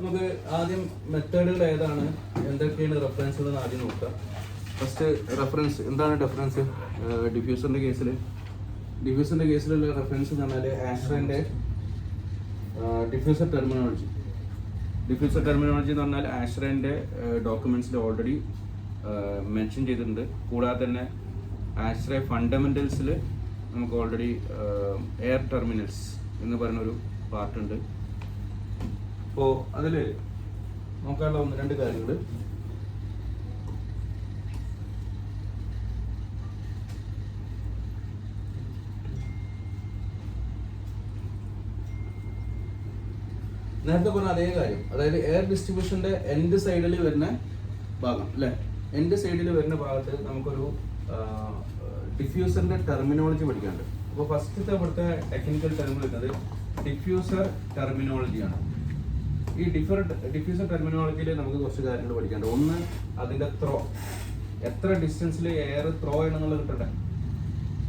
നമുക്ക് ആദ്യം മെത്തേഡുകൾ ഏതാണ്, എന്തൊക്കെയാണ് റെഫറൻസുകൾ എന്ന് ആദ്യം നോക്കാം. ഫസ്റ്റ് റെഫറൻസ് എന്താണ് ഡിഫറൻസ്? ഡിഫ്യൂസറിൻ്റെ കേസിലുള്ള റെഫറൻസ് എന്ന് പറഞ്ഞാൽ ആസ്ട്രേൻ്റെ ഡിഫ്യൂസർ ടെർമിനോളജി എന്ന് പറഞ്ഞാൽ ആസ്ട്രേൻ്റെ ഡോക്യുമെൻറ്റ്സിൽ ഓൾറെഡി മെൻഷൻ ചെയ്തിട്ടുണ്ട്. കൂടാതെ തന്നെ ആസ്ട്രേ ഫണ്ടമെൻ്റൽസിൽ നമുക്ക് ഓൾറെഡി എയർ ടെർമിനൽസ് എന്ന് പറയുന്നൊരു പാർട്ടുണ്ട്. അപ്പോൾ അതിൽ നോക്കാനുള്ള 1-2 കാര്യങ്ങൾ. നേരത്തെ പറഞ്ഞ അതേ കാര്യം, അതായത് എയർ ഡിസ്ട്രിബ്യൂഷൻ്റെ എൻഡ് സൈഡിൽ വരുന്ന ഭാഗം അല്ലേ, എൻഡ് സൈഡിൽ വരുന്ന ഭാഗത്ത് നമുക്കൊരു ഡിഫ്യൂസറിൻ്റെ ടെർമിനോളജി പഠിക്കാനുണ്ട്. അപ്പോൾ ഫസ്റ്റത്തെ ഇവിടുത്തെ ടെക്നിക്കൽ ടേം വരുന്നത് ഡിഫ്യൂസർ ടെർമിനോളജിയാണ്. ഈ ഡിഫ്യൂസർ ടെർമിനോളജിയിൽ നമുക്ക് കുറച്ച് കാര്യങ്ങൾ പഠിക്കാനുണ്ട്. ഒന്ന്, അതിൻ്റെ ത്രോ, എത്ര ഡിസ്റ്റൻസിൽ എയർ ത്രോ ചെയ്യണമെന്നുള്ളത് കിട്ടണ്ടേ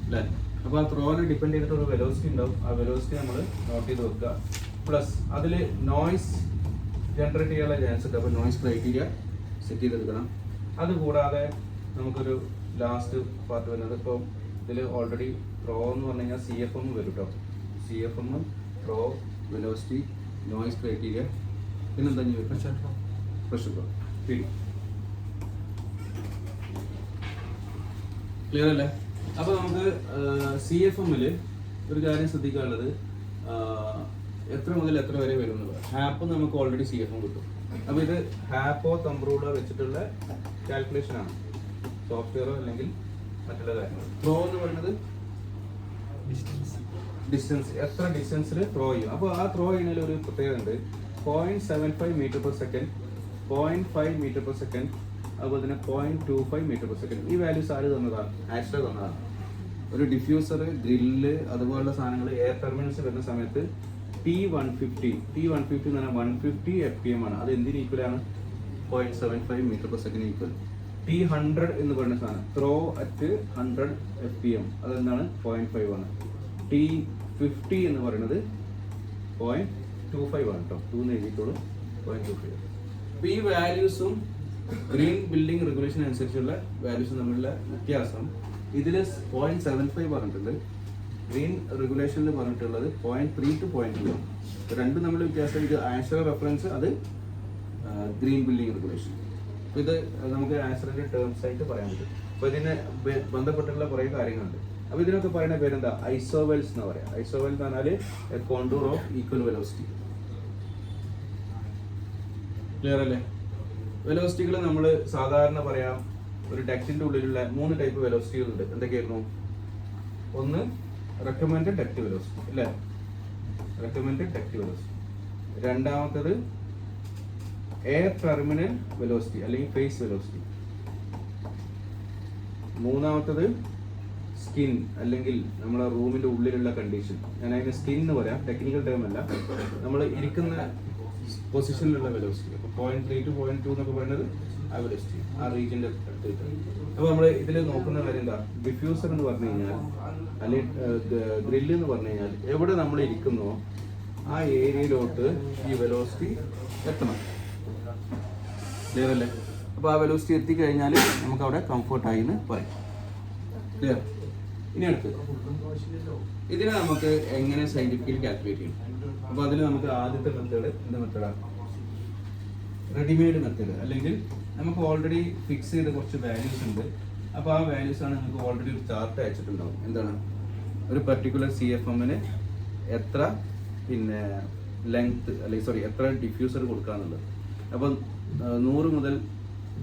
അല്ലേ. അപ്പോൾ ആ ത്രോനെ ഡിപ്പെൻഡ് ചെയ്തിട്ടൊരു വെലോസിറ്റി ഉണ്ടാവും. ആ വെലോസിറ്റി നമ്മൾ നോട്ട് ചെയ്ത് വെക്കുക. പ്ലസ് അതിൽ നോയ്സ് ജനറേറ്റ് ചെയ്യാനുള്ള ചാൻസ് ഉണ്ട്. അപ്പോൾ നോയ്സ് ക്രൈറ്റീരിയ സെറ്റ് ചെയ്തെടുക്കണം. അതുകൂടാതെ നമുക്കൊരു ലാസ്റ്റ് പാർട്ട് വരുന്നത്, ഇപ്പോൾ ഇതിൽ ഓൾറെഡി ത്രോ എന്ന് പറഞ്ഞു കഴിഞ്ഞാൽ CFM വരും കേട്ടോ. CFM, throw, velocity, noise criteria, പിന്നെന്താ പ്രഷർ ഫ്ലോ. ക്ലിയർ അല്ലേ? അപ്പോൾ നമുക്ക് CFM-ൽ ഒരു കാര്യം ശ്രദ്ധിക്കാനുള്ളത്, എത്ര മുതൽ എത്ര വരെ വരും എന്നുള്ളത്. ഹാപ്പ് നമുക്ക് ഓൾറെഡി CFM കിട്ടും. അപ്പോൾ ഇത് ഹാപ്പോ തമ്പ് റൂളോ വെച്ചിട്ടുള്ള കാൽക്കുലേഷൻ ആണ്, സോഫ്റ്റ്വെയറോ അല്ലെങ്കിൽ മറ്റുള്ള കാര്യങ്ങൾ. ത്രോ എന്ന് പറയുന്നത് ഡിസ്റ്റൻസ്, എത്ര ഡിസ്റ്റൻസിൽ ത്രോ ചെയ്യും. അപ്പോൾ ആ ത്രോ ചെയ്യുന്നതിൽ ഒരു പ്രത്യേകത ഉണ്ട്. 0.75 മീറ്റർ/സെക്കൻഡ്, 0.5 മീറ്റർ/സെക്കൻഡ്, അതുപോലെ തന്നെ 0.25 മീറ്റർ/സെക്കൻഡ്. ഈ വാല്യൂസ് ആര് തന്നതാണ്? ആസ്ട്രേ തന്നതാണ്. ഒരു ഡിഫ്യൂസർ, ഗ്രില്ല്, അതുപോലുള്ള സാധനങ്ങൾ എയർ ടെർമിനൽസ് വരുന്ന സമയത്ത് T150 എന്ന് പറഞ്ഞാൽ 150 FPM ആണ്. അത് എന്തിന് ഈക്വലാണ്? 0.75 മീറ്റർ/സെക്കൻഡ് ഈക്വൽ. T100 എന്ന് പറയുന്ന സാധനം, ത്രോ അറ്റ് 100 FPM, അതെന്താണ്? 0.5 ആണ്. T50 എന്ന് പറയുന്നത് 0.25 ആണ് കേട്ടോ. 2 എന്ന് എഴുതിയിട്ടുള്ളൂ, 0.25. അപ്പോൾ ഈ വാല്യൂസും ഗ്രീൻ ബിൽഡിംഗ് റെഗുലേഷൻ അനുസരിച്ചുള്ള വാല്യൂസും തമ്മിലുള്ള വ്യത്യാസം, ഇതിൽ 0.75 പറഞ്ഞിട്ടുണ്ട്, ഗ്രീൻ റെഗുലേഷനിൽ പറഞ്ഞിട്ടുള്ളത് 0.3 to 0.2 ആണ്. രണ്ടും തമ്മിൽ വ്യത്യാസം. ഇത് ആസ്ട്രേ റെഫറൻസ്, അത് ഗ്രീൻ ബിൽഡിംഗ് റെഗുലേഷൻ. അപ്പോൾ ഇത് നമുക്ക് ആസ്ട്രേൻ്റെ ടേംസ് ആയിട്ട് പറയാൻ പറ്റും. അപ്പോൾ ഇതിന് ബന്ധപ്പെട്ടുള്ള കുറേ കാര്യങ്ങളുണ്ട്. അപ്പോൾ ഇതിനൊക്കെ പറയുന്ന പേരെന്താ? ഐസോവെൽസ് എന്ന് പറയാം. ഐസോവെൽ എന്ന് പറഞ്ഞാൽ contour of equal velocity. Clear അല്ലേ? വെലോസിറ്റികൾ നമ്മൾ സാധാരണ പറയാം, ഒരു ഡക്റ്റിൻ്റെ ഉള്ളിലുള്ള 3 ടൈപ്പ് വെലോസിറ്റികളുണ്ട്. എന്തൊക്കെയായിരുന്നു? ഒന്ന്, റെക്കമെൻഡഡ് ഡക്റ്റ് വെലോസിറ്റി അല്ലേ, റെക്കമെൻഡഡ് ഡക്റ്റ് വെലോസിറ്റി. രണ്ടാമത്തത് എയർ ടെർമിനൽ വെലോസിറ്റി അല്ലെങ്കിൽ ഫേസ് വെലോസിറ്റി. മൂന്നാമത്തത് സ്കിൻ അല്ലെങ്കിൽ നമ്മുടെ റൂമിൻ്റെ ഉള്ളിലുള്ള കണ്ടീഷൻ. ഞാൻ അതിന് സ്കിൻ എന്ന് പറയാം, ടെക്നിക്കൽ ടേം അല്ല. നമ്മൾ ഇരിക്കുന്ന പൊസിഷനിലുള്ള വെലോസിറ്റി. അപ്പോൾ 0.3 to 0.2 എന്നൊക്കെ പറയുന്നത് ആ വെലോസിറ്റി, ആ റീജിയൻ്റെ അടുത്ത്. അപ്പോൾ നമ്മൾ ഇതിൽ നോക്കുന്ന കാര്യം എന്താ? ഡിഫ്യൂസർ എന്ന് പറഞ്ഞു കഴിഞ്ഞാൽ, അല്ലെങ്കിൽ ഗ്രില്ല് എന്ന് പറഞ്ഞു കഴിഞ്ഞാൽ, എവിടെ നമ്മൾ ഇരിക്കുന്നോ ആ ഏരിയയിലോട്ട് ഈ വെലോസിറ്റി എത്തണം. ക്ലിയർ അല്ലേ? അപ്പോൾ ആ വെലോസിറ്റി എത്തിക്കഴിഞ്ഞാൽ നമുക്ക് അവിടെ കംഫർട്ടായി എന്ന് പറയും. ക്ലിയർ? ഇനി അടുത്ത് ഇതിനെ നമുക്ക് എങ്ങനെ സയൻറ്റിഫിക്കലി കാൽക്കുലേറ്റ് ചെയ്യും? അപ്പോൾ അതിൽ നമുക്ക് ആദ്യത്തെ മെത്തേഡ് എന്ത് മെത്തേഡാണ്? Readymade method. അല്ലെങ്കിൽ നമുക്ക് ഓൾറെഡി ഫിക്സ് ചെയ്ത കുറച്ച് വാല്യൂസ് ഉണ്ട്. അപ്പോൾ ആ വാല്യൂസാണ് നമുക്ക് ഓൾറെഡി ഒരു ചാർട്ട് അയച്ചിട്ടുണ്ടാവും. എന്താണ്? ഒരു പെർട്ടിക്കുലർ CFM-ന് എത്ര ലെങ്ത് അല്ലെങ്കിൽ എത്ര ഡിഫ്യൂസർ കൊടുക്കാന്നുള്ളത്. അപ്പം 100 മുതൽ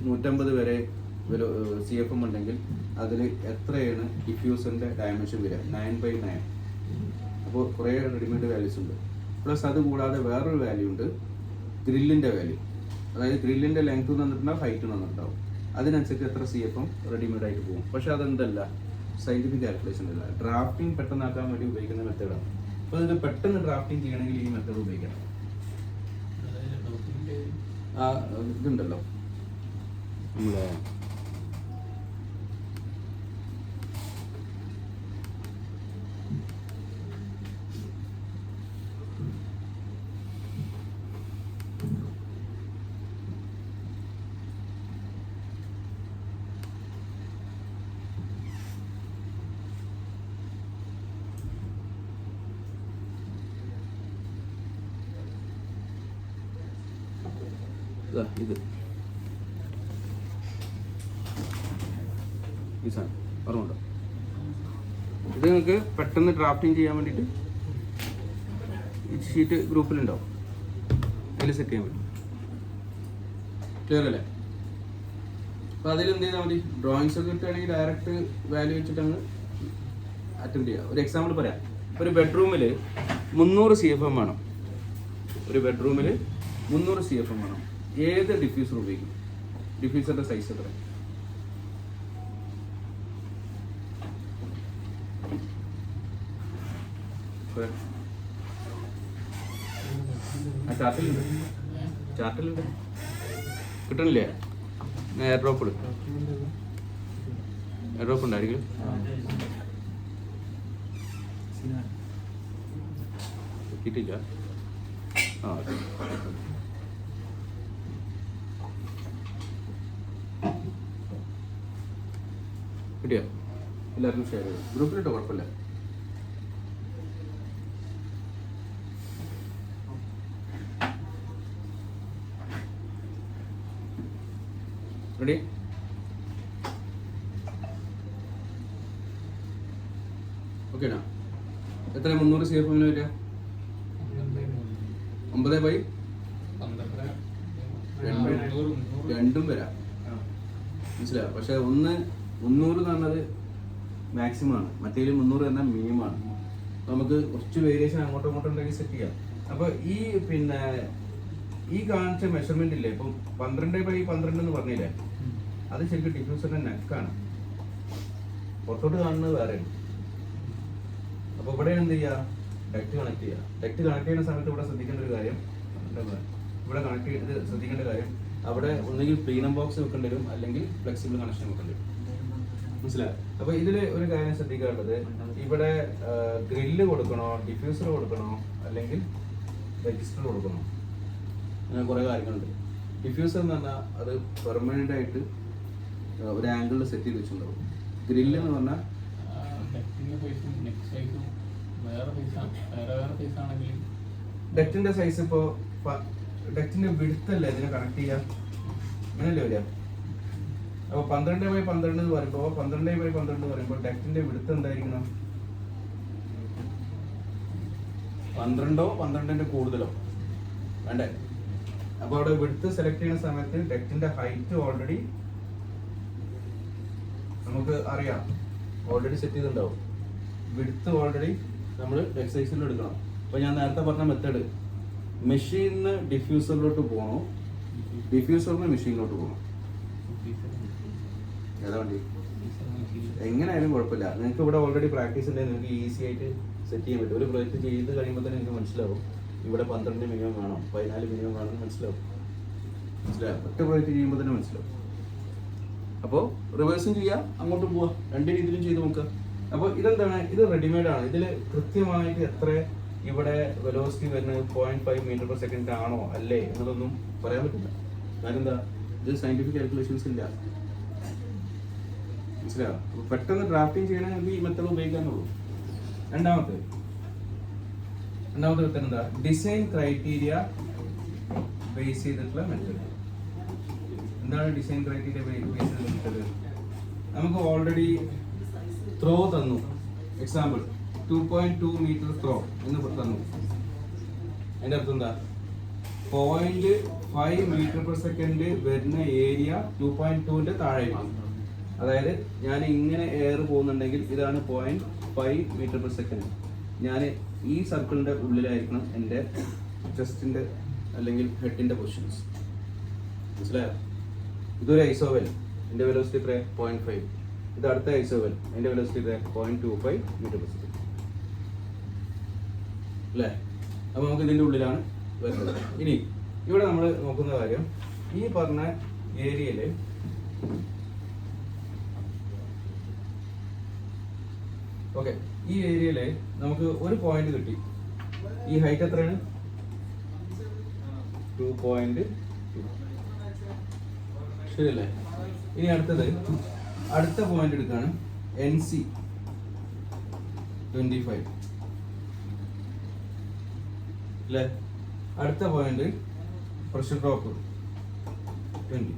150 വരെ CFM ഉണ്ടെങ്കിൽ അതിൽ എത്രയാണ് ഡിഫ്യൂസറിൻ്റെ ഡയമെൻഷൻ വരിക? 9/9. അപ്പോൾ കുറേ റെഡിമെയ്ഡ് വാല്യൂസ് ഉണ്ട്. പ്ലസ് അത് കൂടാതെ വേറൊരു വാല്യൂ ഉണ്ട്, ഗ്രില്ലിൻ്റെ വാല്യൂ. അതായത് ഗ്രില്ലിൻ്റെ ലെങ്ത് തന്നിട്ടുണ്ടാവും, ഹൈറ്റ് തന്നിട്ടുണ്ടാവും. അതിനനുസരിച്ച് എത്ര CFM റെഡിമെയ്ഡ് ആയിട്ട് പോകും. പക്ഷെ അതെന്തല്ല, സയൻറ്റിഫിക് കാൽക്കുലേഷൻ അല്ല, ഡ്രാഫ്റ്റിംഗ് പെട്ടെന്നാക്കാൻ വേണ്ടി ഉപയോഗിക്കുന്ന മെത്തേഡാണ്. അപ്പോൾ ഇത് പെട്ടെന്ന് ഡ്രാഫ്റ്റിംഗ് ചെയ്യണമെങ്കിൽ ഈ മെത്തേഡ് ഉപയോഗിക്കണം. ഇതുണ്ടല്ലോ നമ്മളെ ഇത് ഈ സാധനം ഓർമ്മയുണ്ടോ? ഇത് നിങ്ങൾക്ക് പെട്ടെന്ന് ഡ്രാഫ്റ്റിംഗ് ചെയ്യാൻ വേണ്ടിയിട്ട് ഈ ഷീറ്റ് ഗ്രൂപ്പിലുണ്ടാവും, അതിൽ സെറ്റ് ചെയ്യാൻ പറ്റും. ക്ലിയർ അല്ലേ? അപ്പോൾ അതിൽ എന്ത് ചെയ്താൽ മതി, ഡ്രോയിങ്സ് ഒക്കെ കിട്ടുകയാണെങ്കിൽ ഡയറക്റ്റ് വാല്യൂ വെച്ചിട്ടങ്ങ് അറ്റൻഡ് ചെയ്യുക. ഒരു എക്സാമ്പിൾ പറയാം. ഒരു ബെഡ്റൂമിൽ 300 CFM വേണം. ഒരു ബെഡ്റൂമിൽ 300 CFM വേണം. ഏത് ഡിഫ്യൂസർ ഉപയോഗിക്കും? ഡിഫ്യൂസറിൻ്റെ സൈസ് എത്ര? ചാർട്ടിലുണ്ട് കിട്ടണില്ലേ? എയർ ഡ്രോപ്പ് ഉണ്ടായിരിക്കും. കിട്ടില്ല. ആ കിട്ടിയോ? എല്ലാവർക്കും ഷെയർ ചെയ്തു ഗ്രൂപ്പിലിട്ടോ, കുഴപ്പമില്ല. റെഡി? ഓക്കേണോ? എത്ര 300 CFM വരിക? 9/2 രണ്ടും വരാം, മനസ്സിലാവും. പക്ഷെ 300 എന്ന് പറഞ്ഞത് മാക്സിമം ആണ്, മറ്റേതിൽ 300 എന്നാൽ മിനിമം ആണ്. അപ്പോൾ നമുക്ക് കുറച്ച് വേരിയേഷൻ അങ്ങോട്ടും ഇങ്ങോട്ടും ഉണ്ടെങ്കിൽ സെറ്റ് ചെയ്യാം. അപ്പോൾ ഈ കാണിച്ച മെഷർമെന്റ് ഇല്ലേ, ഇപ്പം 12/12 എന്ന് പറഞ്ഞില്ലേ, അത് ശരിക്കും ഡിഫ്യൂസറിന്റെ നെക്കാണ്. പുറത്തോട്ട് കാണുന്നത് വേറെയാണ്. അപ്പോൾ ഇവിടെ എന്ത് ചെയ്യുക, ഡക്റ്റ് കണക്ട് ചെയ്യുക. ഡക്റ്റ് കണക്ട് ചെയ്യുന്ന സമയത്ത് ഇവിടെ ശ്രദ്ധിക്കേണ്ട ഒരു കാര്യം, ഇവിടെ കണക്ട് ചെയ്ത് ശ്രദ്ധിക്കേണ്ട കാര്യം, അവിടെ ഒന്നുകിൽ പ്ലീനം ബോക്സ് വെക്കേണ്ടി വരും, അല്ലെങ്കിൽ ഫ്ലെക്സിബിൾ കണക്ഷൻ വെക്കേണ്ടി വരും. മനസ്സിലായി? അപ്പോൾ ഇതിൽ ഒരു കാര്യം ശ്രദ്ധിക്കാനുള്ളത്, ഇവിടെ ഗ്രില്ല് കൊടുക്കണോ, ഡിഫ്യൂസർ കൊടുക്കണോ, അല്ലെങ്കിൽ രജിസ്റ്റർ കൊടുക്കണോ, അങ്ങനെ കുറേ കാര്യങ്ങളുണ്ട്. ഡിഫ്യൂസർ എന്ന് പറഞ്ഞാൽ അത് പെർമനൻ്റ് ആയിട്ട് ഒരു ആംഗിളിൽ സെറ്റ് ചെയ്ത് വെച്ചിട്ടുണ്ടാവും. ഗ്രില്ല് എന്ന് പറഞ്ഞാൽ ഡക്റ്റിന്റെ സൈസ് ഇപ്പോൾ ഡക്റ്റിന്റെ വിഡ്ത്തല്ലേ ഇതിനെ കണക്ട് ചെയ്യാം, അങ്ങനെയല്ലേ വരിക? അപ്പോൾ 12/12 എന്ന് പറയുമ്പോൾ 12/12 എന്ന് പറയുമ്പോൾ ഡക്റ്റിന്റെ വിഡ്ത്ത് എന്തായിരിക്കണം? 12 12ന്റെ കൂടുതലോ വേണ്ടേ? അപ്പോൾ അവിടെ വിഡ്ത്ത് സെലക്ട് ചെയ്യുന്ന സമയത്ത് ഡക്റ്റിന്റെ ഹൈറ്റ് ഓൾറെഡി നമുക്ക് അറിയാം, ഓൾറെഡി സെറ്റ് ചെയ്തിട്ടുണ്ടാവും. വിഡ്ത്ത് ഓൾറെഡി നമ്മൾ ഡെക്ക് സൈസിൽ എടുക്കണം. അപ്പോൾ ഞാൻ നേരത്തെ പറഞ്ഞ മെത്തേഡ്, മെഷീനിന്ന് ഡിഫ്യൂസറിലോട്ട് പോകണോ, ഡിഫ്യൂസറിന് മെഷീനിലോട്ട് പോകണം? ഏതാ വണ്ടി? എങ്ങനെയായാലും കുഴപ്പമില്ല. നിങ്ങൾക്ക് ഇവിടെ ഓൾറെഡി പ്രാക്ടീസ് ഉണ്ടെങ്കിൽ നിങ്ങൾക്ക് ഈസി ആയിട്ട് സെറ്റ് ചെയ്യാൻ പറ്റും. ഒരു പ്രൊജക്റ്റ് ചെയ്ത് കഴിയുമ്പോൾ തന്നെ നിങ്ങൾക്ക് മനസ്സിലാവും ഇവിടെ 12 മിനിമം വേണം, 14 മിനിമം വേണമെന്ന് മനസ്സിലാവും. ഒറ്റ പ്രൊജക്റ്റ് ചെയ്യുമ്പോൾ തന്നെ മനസ്സിലാവും. അപ്പോൾ റിവേഴ്സും ചെയ്യാം, അങ്ങോട്ടും പോവാം, രണ്ട് രീതിയിലും ചെയ്ത് നോക്കുക. അപ്പോൾ ഇതെന്താണ്, ഇത് റെഡിമെയ്ഡ് ആണ്. ഇതിൽ കൃത്യമായിട്ട് എത്ര ഇവിടെ വെലോസിറ്റി വരുന്നത് 0.5 മീറ്റർ/സെക്കൻഡ് ആണോ അല്ലേ എന്നതൊന്നും പറയാൻ പറ്റില്ല. കാരണം എന്താ, ഇത് സയന്റിഫിക് കാൽക്കുലേഷൻസ് ഇല്ല. മനസ്സിലാവും? അപ്പോൾ പെട്ടെന്ന് ഡ്രാഫ്റ്റിംഗ് ചെയ്യണമെങ്കിൽ ഈ മെത്തേഡ് ഉപയോഗിക്കാനുള്ളൂ. രണ്ടാമത്തെ മെത്തേഡ് എന്താ, ഡിസൈൻ ക്രൈറ്റീരിയ ബേസ് ചെയ്തിട്ടുള്ള മെത്തേഡ്. എന്താണ് ഡിസൈൻ ക്രൈറ്റീരിയ ബേസ് ചെയ്തിട്ടുള്ള മെത്തേഡ്? നമുക്ക് ഓൾറെഡി ത്രോ തന്നു. എക്സാമ്പിൾ 2.2 മീറ്റർ ത്രോ എന്ന് തന്നു. അതിൻ്റെ അർത്ഥം എന്താ, 0.5 മീറ്റർ/സെക്കൻഡ് വരുന്ന ഏരിയ 2.2ന്റെ താഴെയാണ്. അതായത് ഞാൻ ഇങ്ങനെ എയർ പോകുന്നുണ്ടെങ്കിൽ ഇതാണ് 0.5 മീറ്റർ/സെക്കൻഡ്. ഞാൻ ഈ സർക്കിളിന്റെ ഉള്ളിലായിരിക്കണം എൻ്റെ ചെസ്റ്റിന്റെ അല്ലെങ്കിൽ ഹെഡിന്റെ പൊസിഷൻസ്. മനസ്സിലായോ? ഇതൊരു ഐസോവെൽ, എൻ്റെ വെലോസിറ്റി എത്ര? 0.5. ഇത് അടുത്ത ഐസോവെൽ, എൻ്റെ വെലോസിറ്റി എത്ര? 0.25 മീറ്റർ/സെക്കൻഡ്. അല്ലേ? അപ്പോൾ നമുക്ക് ഇതിൻ്റെ ഉള്ളിലാണ് വരുന്നത്. ഇനി ഇവിടെ നമ്മൾ നോക്കുന്ന കാര്യം, ഈ പറഞ്ഞ ഏരിയയിൽ ഓക്കെ, ഈ ഏരിയയിൽ നമുക്ക് ഒരു പോയിന്റ് കിട്ടി. ഈ ഹൈറ്റ് എത്രയാണ്? 2.2. ശരിയല്ലേ? ഇനി അടുത്ത പോയിന്റ് എടുക്കാണ്, NC 25 അല്ലേ? അടുത്ത പോയിന്റ് പ്രഷർ ഡ്രോപ്പ് 20.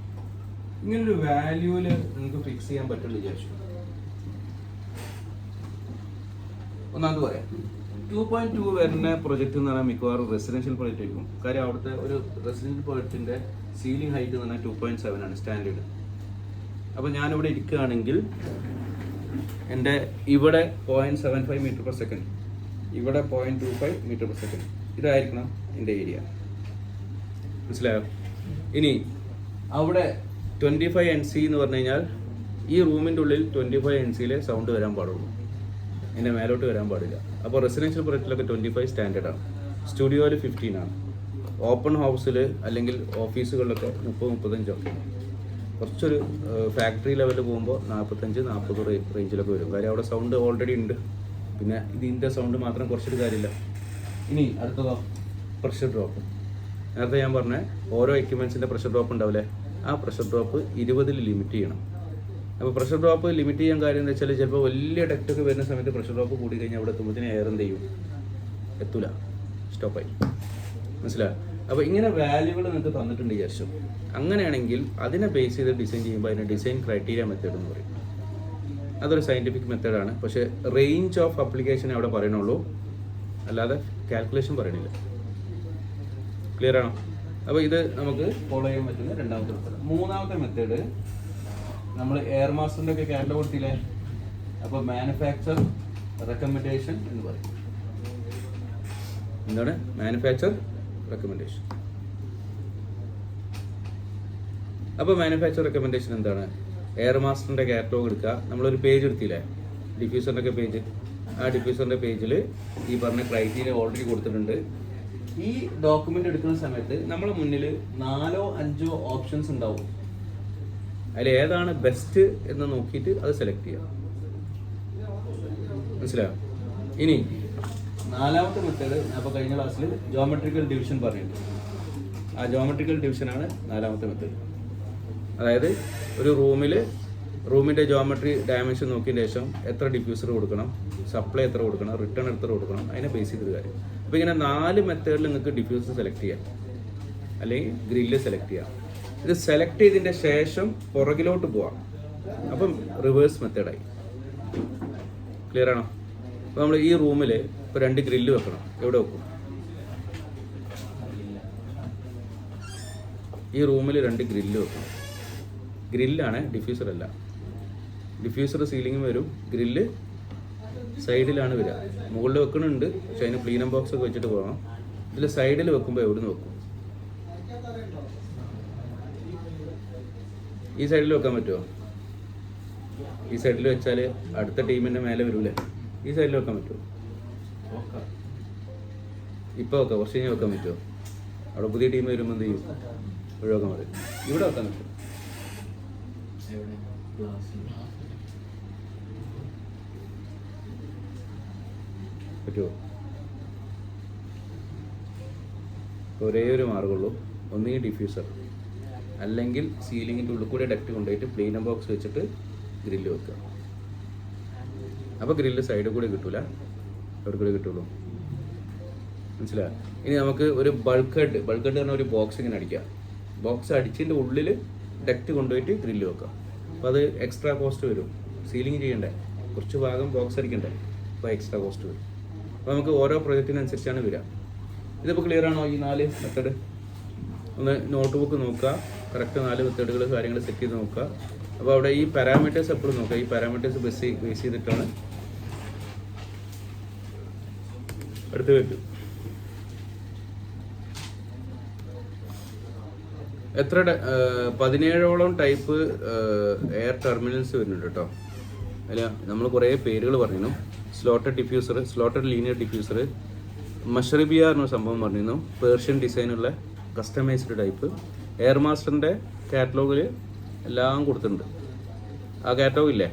ഇങ്ങനൊരു വാല്യൂവിൽ നിങ്ങൾക്ക് ഫിക്സ് ചെയ്യാൻ പറ്റുമെന്ന് വിചാരിച്ചു. ഒന്നാമത് പറയാം, 2.2 വരുന്ന പ്രൊജക്റ്റ് എന്ന് പറഞ്ഞാൽ മിക്കവാറും റെസിഡൻഷ്യൽ പ്രൊജക്റ്റ് ആയിരിക്കും. കാര്യം അവിടുത്തെ ഒരു റെസിഡൻഷ്യൽ പ്രൊജക്റ്റിൻ്റെ സീലിംഗ് ഹൈറ്റ് എന്ന് പറഞ്ഞാൽ 2.7 ആണ് സ്റ്റാൻഡേർഡ്. അപ്പോൾ ഞാനിവിടെ ഇരിക്കുകയാണെങ്കിൽ എൻ്റെ ഇവിടെ 0.75 മീറ്റർ പെർ സെക്കൻഡ്, ഇവിടെ 0.25 മീറ്റർ പെർ സെക്കൻഡ്, ഇതായിരിക്കണം എൻ്റെ ഏരിയ. മനസ്സിലായോ? ഇനി അവിടെ 25 NC എന്ന് പറഞ്ഞു കഴിഞ്ഞാൽ ഈ റൂമിൻ്റെ ഉള്ളിൽ 25 NCയിലെ സൗണ്ട് വരാൻ പാടുള്ളൂ, എൻ്റെ മേലോട്ട് വരാൻ പാടില്ല. അപ്പോൾ റെസിഡൻഷ്യൽ പ്രൊജക്റ്റിലൊക്കെ 25 സ്റ്റാൻഡേർഡാണ്, സ്റ്റുഡിയോയിൽ 15 ആണ്, ഓപ്പൺ ഹൗസിൽ അല്ലെങ്കിൽ ഓഫീസുകളിലൊക്കെ 30-35 ഒക്കെ. കുറച്ചൊരു ഫാക്ടറി ലെവലിൽ പോകുമ്പോൾ 45-40 റേഞ്ചിലൊക്കെ വരും. കാര്യം അവിടെ സൗണ്ട് ഓൾറെഡി ഉണ്ട്, പിന്നെ ഇതിൻ്റെ സൗണ്ട് മാത്രം കുറച്ചൊരു കാര്യമില്ല. ഇനി അടുത്തതോ പ്രഷർ ഡ്രോപ്പ്. നേരത്തെ ഞാൻ പറഞ്ഞ ഓരോ എക്യുപ്മെൻസിൻ്റെ പ്രഷർ ഡ്രോപ്പ് ഉണ്ടാവില്ലേ, ആ പ്രഷർ ഡ്രോപ്പ് 20 ലിമിറ്റ് ചെയ്യണം. അപ്പോൾ പ്രഷർ ഡ്രോപ്പ് ലിമിറ്റ് ചെയ്യാൻ കാര്യം എന്താ വെച്ചാൽ ചിലപ്പോൾ വലിയ ഡക്റ്റൊക്കെ വരുന്ന സമയത്ത് പ്രഷർ ഡ്രോപ്പ് കൂടി കഴിഞ്ഞാൽ അവിടെ എത്തുമ്പോഴത്തേന് എയർ എന്ത് ചെയ്യും, എത്തൂല, സ്റ്റോപ്പായി. മനസ്സിലായോ? അപ്പോൾ ഇങ്ങനെ വാല്യൂകൾ നിങ്ങൾക്ക് തന്നിട്ടുണ്ട് വിചാരിച്ചു. അങ്ങനെയാണെങ്കിൽ അതിനെ ബേസ് ചെയ്ത് ഡിസൈൻ ചെയ്യുമ്പോൾ അതിനെ ഡിസൈൻ ക്രൈറ്റീരിയ മെത്തേഡ് എന്ന് പറയും. അതൊരു സയൻറ്റിഫിക് മെത്തേഡാണ്. പക്ഷേ റേഞ്ച് ഓഫ് അപ്ലിക്കേഷൻ അവിടെ പറയണുള്ളൂ, അല്ലാതെ കാൽക്കുലേഷൻ പറയണില്ല. ക്ലിയർ ആണോ? അപ്പോൾ ഇത് നമുക്ക് ഫോളോ ചെയ്യാൻ പറ്റുന്ന രണ്ടാമത്തെ മെത്തേഡ്. മൂന്നാമത്തെ മെത്തേഡ് നമ്മൾ എയർ മാസ്റ്ററിൻ്റെ ഒക്കെ കാറ്റലോഗ് കൊടുത്തില്ലേ, അപ്പോൾ മാനുഫാക്ചർ റെക്കമെൻഡേഷൻ എന്ന് പറയും. എന്താണ് മാനുഫാക്ചർ റെക്കമെൻഡേഷൻ? അപ്പോൾ മാനുഫാക്ചർ റെക്കമെൻഡേഷൻ എന്താണ്? എയർ മാസ്റ്ററിൻ്റെ കാറ്റലോഗ് എടുക്കുക, നമ്മളൊരു പേജ് എടുത്തില്ലേ, ഡിഫ്യൂസറിൻ്റെ ഒക്കെ പേജ്, ആ ഡിഫ്യൂസറിൻ്റെ പേജിൽ ഈ പറഞ്ഞ ക്രൈറ്റീരിയ ഓൾറെഡി കൊടുത്തിട്ടുണ്ട്. ഈ ഡോക്യുമെൻ്റ് എടുക്കുന്ന സമയത്ത് നമ്മുടെ മുന്നിൽ 4-5 ഓപ്ഷൻസ് ഉണ്ടാവും. അതിൽ ഏതാണ് ബെസ്റ്റ് എന്ന് നോക്കിയിട്ട് അത് സെലക്ട് ചെയ്യാം. മനസ്സിലായോ? ഇനി നാലാമത്തെ മെത്തേഡ് ഞാൻ ഇപ്പോൾ കഴിഞ്ഞ ക്ലാസ്സിൽ ജോമെട്രിക്കൽ ഡിവിഷൻ പറഞ്ഞിട്ടുണ്ട്. ആ ജോമെട്രിക്കൽ ഡിവിഷനാണ് നാലാമത്തെ മെത്തേഡ്. അതായത് ഒരു റൂമിൻ്റെ ജോമെട്രി ഡയമെൻഷൻ നോക്കിയതിന് ശേഷം എത്ര ഡിഫ്യൂസർ കൊടുക്കണം, സപ്ലൈ എത്ര കൊടുക്കണം, റിട്ടേൺ എത്ര കൊടുക്കണം, അതിനെ ബേസ് ചെയ്തൊരു കാര്യം. അപ്പോൾ ഇങ്ങനെ 4 മെത്തേഡിൽ നിങ്ങൾക്ക് ഡിഫ്യൂസർ സെലക്ട് ചെയ്യാം, അല്ലെങ്കിൽ ഗ്രില്ല് സെലക്ട് ചെയ്യാം. ഇത് സെലക്ട് ചെയ്തതിൻ്റെ ശേഷം പുറകിലോട്ട് പോവാം, അപ്പം റിവേഴ്സ് മെത്തേഡായി. ക്ലിയർ ആണോ? അപ്പോൾ നമ്മൾ ഈ റൂമിൽ ഇപ്പോൾ 2 ഗ്രില്ല് വെക്കണം. എവിടെ വെക്കും? ഈ റൂമിൽ 2 ഗ്രില്ല് വെക്കണം. ഗ്രില്ലാണ്, ഡിഫ്യൂസർ അല്ല. ഡിഫ്യൂസർ സീലിംഗും വരും, ഗ്രില്ല് സൈഡിലാണ് വരിക. മുകളിൽ വെക്കണുണ്ട്, പക്ഷെ അതിന് പ്ലീനം ബോക്സ് ഒക്കെ വെച്ചിട്ട് പോകണം. ഇതിൽ സൈഡിൽ വെക്കുമ്പോൾ എവിടെ നിന്ന് വെക്കും? ഈ സൈഡിൽ വെക്കാൻ പറ്റുമോ? ഈ സൈഡിൽ വെച്ചാൽ അടുത്ത ടീമിൻ്റെ മേലെ വരൂലേ? ഈ സൈഡിൽ വെക്കാൻ പറ്റുമോ? ഇപ്പോൾ വെക്കാം, കുറച്ച് കഴിഞ്ഞാൽ വെക്കാൻ പറ്റുമോ? അവിടെ പുതിയ ടീം വരുമ്പോൾ എന്ത് ചെയ്യും? ഒഴിവാക്കാൻ പറയും. ഇവിടെ വെക്കാൻ പറ്റും. പറ്റുമോ? ഒരേ ഒരു മാർഗമുള്ളൂ, ഒന്നുകിൽ ഡിഫ്യൂസർ അല്ലെങ്കിൽ സീലിങ്ങിൻ്റെ ഉള്ളിൽ കൂടെ ഡക്റ്റ് കൊണ്ടുപോയിട്ട് പ്ലീനം ബോക്സ് വെച്ചിട്ട് ഗ്രില്ല് വെക്കുക. അപ്പോൾ ഗ്രില്ല് സൈഡിൽ കൂടെ കിട്ടൂല, അവിടെ കൂടെ കിട്ടുള്ളൂ. മനസ്സിലായോ? ഇനി നമുക്ക് ഒരു ബൾക്ക് ഹെഡ് പറഞ്ഞ ഒരു ബോക്സ് ഇങ്ങനെ അടിക്കുക. ബോക്സ് അടിച്ചതിൻ്റെ ഉള്ളിൽ ഡക്റ്റ് കൊണ്ടുപോയിട്ട് ഗ്രില്ല് വെക്കുക. അപ്പോൾ അത് എക്സ്ട്രാ കോസ്റ്റ് വരും. സീലിംഗ് ചെയ്യണ്ടേ, കുറച്ച് ഭാഗം ബോക്സ് അടിക്കണ്ടേ, അപ്പോൾ എക്സ്ട്രാ കോസ്റ്റ് വരും. അപ്പോൾ നമുക്ക് ഓരോ പ്രൊജക്റ്റിനനുസരിച്ചാണ് വരിക. ഇതിപ്പോൾ ക്ലിയർ ആണോ ഈ 4 മെത്തേഡ്? ഒന്ന് നോട്ട് ബുക്ക് നോക്കുക, കറക്റ്റ് 4 മെത്തേഡുകൾ കാര്യങ്ങൾ സെറ്റ് ചെയ്ത് നോക്കുക. അപ്പോൾ അവിടെ ഈ പാരാമീറ്റേഴ്സ് എപ്പോഴും നോക്കുക. ഈ പാരാമീറ്റേഴ്സ് ബേസ് ചെയ്തിട്ടാണ് അടുത്ത് പറ്റും. എത്ര 17ഓളം ടൈപ്പ് എയർ ടെർമിനൽസ് വരുന്നുണ്ട് കേട്ടോ. അല്ല, നമ്മൾ കുറേ പേരുകൾ പറഞ്ഞിരുന്നു. Slotted diffuser, slotted linear diffuser, മഷറിബിയ എന്നൊരു സംഭവം പറഞ്ഞിരുന്നു, പേർഷ്യൻ ഡിസൈനുള്ള കസ്റ്റമൈസ്ഡ് ടൈപ്പ്. എയർ മാസ്റ്ററിൻ്റെ കാറ്റലോഗിൽ എല്ലാം കൊടുത്തിട്ടുണ്ട്. ആ കാറ്റലോഗ് ഇല്ലേ,